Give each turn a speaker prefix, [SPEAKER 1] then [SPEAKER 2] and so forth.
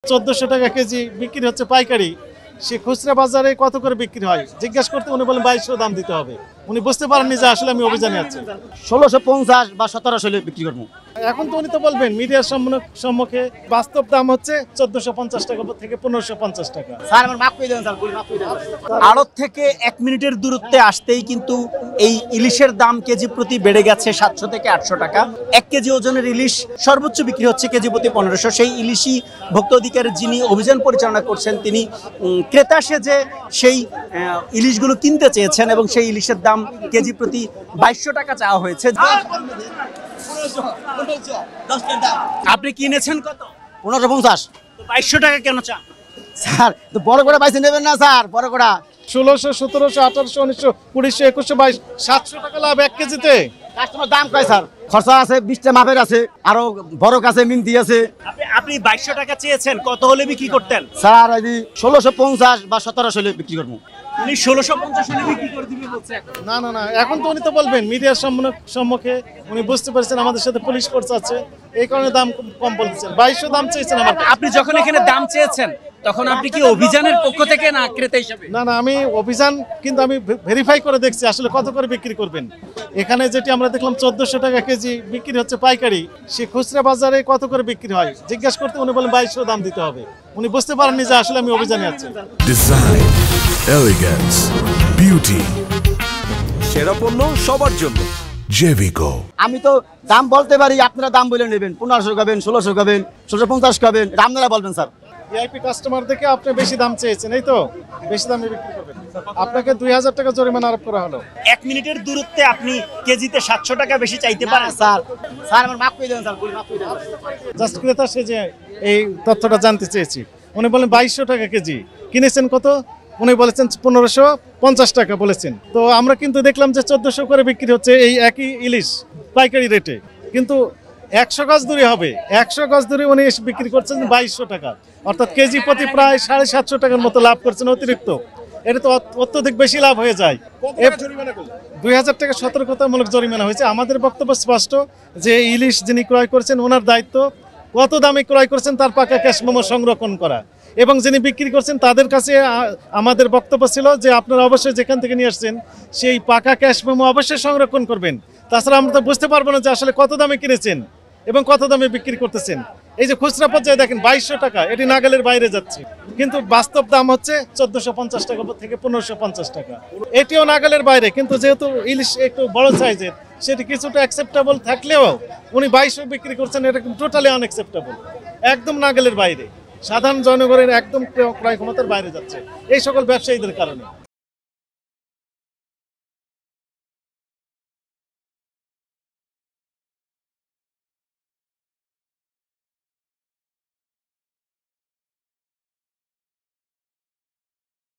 [SPEAKER 1] 1400 টাকা কেজি বিক্রি হচ্ছে পাইকারি, সে খুচরা বাজারে কত করে বিক্রি হয় জিজ্ঞাসা করতে উনি বলেন 2200 দাম দিতে হবে। উনি বুঝতে পারেননি যে আসলে আমি অভিযানে আছি।
[SPEAKER 2] 1650 বা 1700 বিক্রি করবো।
[SPEAKER 1] এখন তো উনি তো বলবেন মিডিয়ার সম্মুখে বাস্তব দাম হচ্ছে 1450 টাকা থেকে 1550 টাকা।
[SPEAKER 2] স্যার আমার মাফ করে দেন স্যার, মাফ করে দেন। আড়ত থেকে 1 মিনিটের দূরত্বে আসতেই কিন্তু এই ইলিশের দাম কেজি প্রতি বেড়ে গেছে 700 থেকে 800 টাকা। 1 কেজি ওজনের ইলিশ সর্বোচ্চ বিক্রি হচ্ছে কেজি প্রতি 1500। সেই ইলিশই ভোক্তা অধিকারের যিনি অভিযান পরিচালনা করছেন তিনি ক্রেতা সেজে সেই ইলিশগুলো কিনতে চেয়েছেন এবং সেই ইলিশের দাম কেজি প্রতি 2200 টাকা চাওয়া হয়েছে। আপনি কিনেছেন কত?
[SPEAKER 3] 1550।
[SPEAKER 2] 2200 টাকা কেন চান?
[SPEAKER 3] স্যার তো বড় করে বাইসে নেবেন না স্যার, বড় করা
[SPEAKER 1] 1600, 1700, 1800, 1900, 2000, 2100, 2200, 700 টাকা লাভ 1 কেজিতে।
[SPEAKER 3] কাস্টমার দাম কয় স্যার? খরচা আছে, 20টা মাপের আছে, আরো বড় কাছে মিন্তি আছে।
[SPEAKER 2] আপনি 2200 টাকা চেয়েছেন, কত হলে বিক্রি করতেন?
[SPEAKER 3] স্যার এই 1650 বা 1700 বিক্রি করবো।
[SPEAKER 2] উনি 1650 হলে বিক্রি করে দিবে বলছে এখন।
[SPEAKER 1] না না না, এখন তো উনি তো বলবেন মিডিয়ার সম্মুখে উনি বুঝতে পারছেন আমাদের সাথে পুলিশ ফোর্স আছে, এই কারণে দাম কম বলছেন। 2200 দাম চেয়েছেন আমার।
[SPEAKER 2] আপনি যখন এখানে দাম চেয়েছেন তখন আপনি কি অভিযানের পক্ষ থেকে না ক্রেতা হিসেবে?
[SPEAKER 1] না না, আমি অভিযান কিন্তু আমি ভেরিফাই করে দেখছি আসলে কত করে বিক্রি করবেন। এখানে যেটি আমরা দেখলাম 1400 টাকা কেজি বিক্রি হচ্ছে পাইকারি, সে খুচরা বাজারে কত করে বিক্রি হয় জিজ্ঞাসা করতে উনি বলেন 2200 দাম দিতে হবে। উনি বুঝতে পারেননি যে আসলে আমি অভিযানে আছি।
[SPEAKER 4] ডিজাইন, এলিগেন্স, বিউটি, সেরা পণ্য সবার জন্য জেভিকো।
[SPEAKER 3] আমি তো দাম বলতে পারি, আপনারা দাম বলে নেবেন। 1500 খাবেন, 1600 খাবেন, 1650 খাবেন, এটা আপনারা বলবেন স্যার।
[SPEAKER 1] ভিআইপি কাস্টমার দেখে আপনি বেশি দাম চেয়েছেন, এই তো বেশি দামে বিক্রি করবেন, আপনাকে 2000 টাকা জরিমানা আরোপ করা হলো।
[SPEAKER 2] 1 মিনিটের দূরত্বে আপনি কেজিতে 700 টাকা বেশি চাইতে পারেন?
[SPEAKER 3] স্যার স্যার আমার মাফ করে দেন স্যার, মাফ করে দেন।
[SPEAKER 1] জাস্ট ক্রেতা সেজে এই তথ্যটা জানতে চেয়েছি। উনি বলেন 2200 টাকা কেজি, কিনেছেন কত? উনি বলেছেন 1550 টাকা বলেছেন। তো আমরা কিন্তু দেখলাম যে 1400 করে বিক্রি হচ্ছে এই একই ইলিশ পাইকারি রেটে, কিন্তু 100 গজ দূরে হবে, 100 গজ দূরে উনি বিক্রি করছেন 2200 টাকা, অর্থাৎ কেজি প্রতি প্রায় 750 টাকার মতো লাভ করছেন অতিরিক্ত। এটা তো অত্যধিক বেশি লাভ হয়ে যায়। 2000 টাকা সতর্কতামূলক জরিমানা হয়েছে। আমাদের বক্তব্য স্পষ্ট যে ইলিশ যিনি ক্রয় করছেন ওনার দায়িত্ব কত দামে ক্রয় করছেন তার পাকা ক্যাশ মেমো সংরক্ষণ করা, এবং যিনি বিক্রি করছেন তাদের কাছে আমাদের বক্তব্য ছিল যে আপনারা অবশ্যই যেখান থেকে নিয়ে আসছেন সেই পাকা ক্যাশ মেমো অবশ্যই সংরক্ষণ করবেন। তাছাড়া আমরা তো বুঝতে পারবো না যে আসলে কত দামে কিনেছেন এবং কত দামে বিক্রি করতেছেন। এই যে খুচরা পর্যায়ে দেখেন 2200 টাকা, এটি নাগালের বাইরে যাচ্ছে, কিন্তু বাস্তব দাম হচ্ছে 1450 টাকা থেকে 1550 টাকা, এটিও নাগালের বাইরে। কিন্তু যেহেতু ইলিশ একটু বড় সাইজের, সেটি কিছুটা অ্যাকসেপ্টেবল থাকলেও উনি 2200 বিক্রি করছেন, এটা কিন্তু টোটালি আনএক্সেপ্টেবল, একদম নাগালের বাইরে, সাধারণ জনগণের একদম ক্রয় ক্ষমতার বাইরে যাচ্ছে এই সকল ব্যবসায়ীদের কারণে।